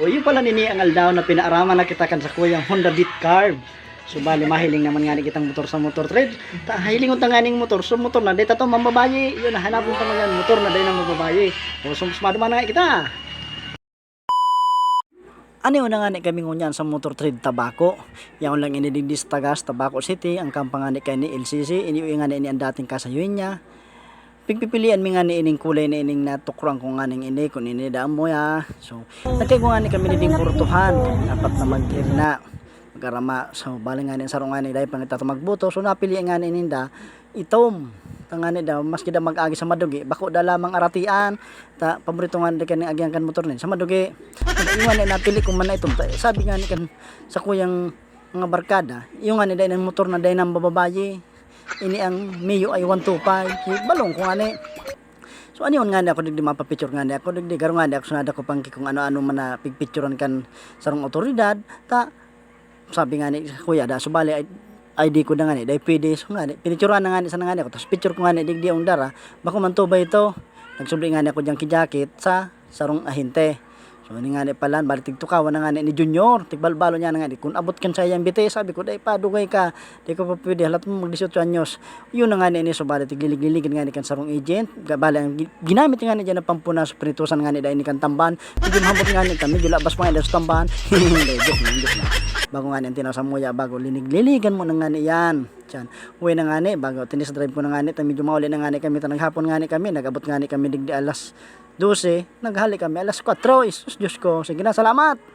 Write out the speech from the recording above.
O yun pala nini ang aldaw na pinaaraman na kita kan sa kuyang Honda Beat Carb. So bali mahiling naman nga ni kitang motor sa motor trade. Ta hiling unta nga ning motor, so motor na day tato mambabayi. Yun hanapon ta man motor na day nang mambabayi. O so maduma na nga kita. Ano na nga ni kami ngunyan sa motor trade tabako. Yaon lang inidigdis tagas Tabaco City ang kampangani kay ni LCC iniuwi nga ni ang dating kasayuin niya. Pigpipilian mi nga ni ining kulay na ining natukrang kung nga ning ini kung ini daan mo ya. So nagkay ko nga ni kami ni ding kurtuhan dapat na mag-irna magarama. So bali nga ni sarong nga ni dahil pangita magbuto. So napili nga ni ininda itom tangani daw maski da mag-agi sa madugi bako da lamang aratian ta paborito nga ni kaning agian kan motor nin sa madugi. Ingon na napili ko man na itom sabi nga ni kan sa kuyang mga barkada yung nga ni dahil ng motor na dahil ng bababayi ini ang Mio ay 125 balong ko ani. So ano yun nga ako digdi mapapicture nga ako digdi garo nga ako sunada ko pang kung ano-ano man na pigpicturean kan sarong otoridad ta sabi nga ni kuya da so bali ID ko na nga ni dai pwede so nga ni pinicturean na nga ni sa nga ni ako tapos picture ko nga ni digdi ang dara bako man to ba ito nagsubli nga ni ako diyang kijakit sa sarong ahente. So ini nga ni palan balik tigtukawan na nga ni Junior tigbalbalo niya na nga ni kung abot kan sa iyang bite sabi ko dai padugay ka di ko pa pwede halat mo mag 18 anyos yun na nga ni so balik tiglilig-lilig nga ni kan sarong agent bali ang ginamit nga ni diyan na pampuna sa pritusan nga ni dai ni kan tamban hindi mahambot nga ni kami gila bas pa nga sa tamban hindi joke na bago nga ni ang tinaw sa muya bago linig-liligan mo na nga ni yan tiyan uwi na nga ni bago tinis drive ko na nga ni medyo mauli na nga ni kami naghapon nga ni kami nagabot nga ni kami digdi alas 12 naghali kami alas 4 isus Diyos ko sige na salamat.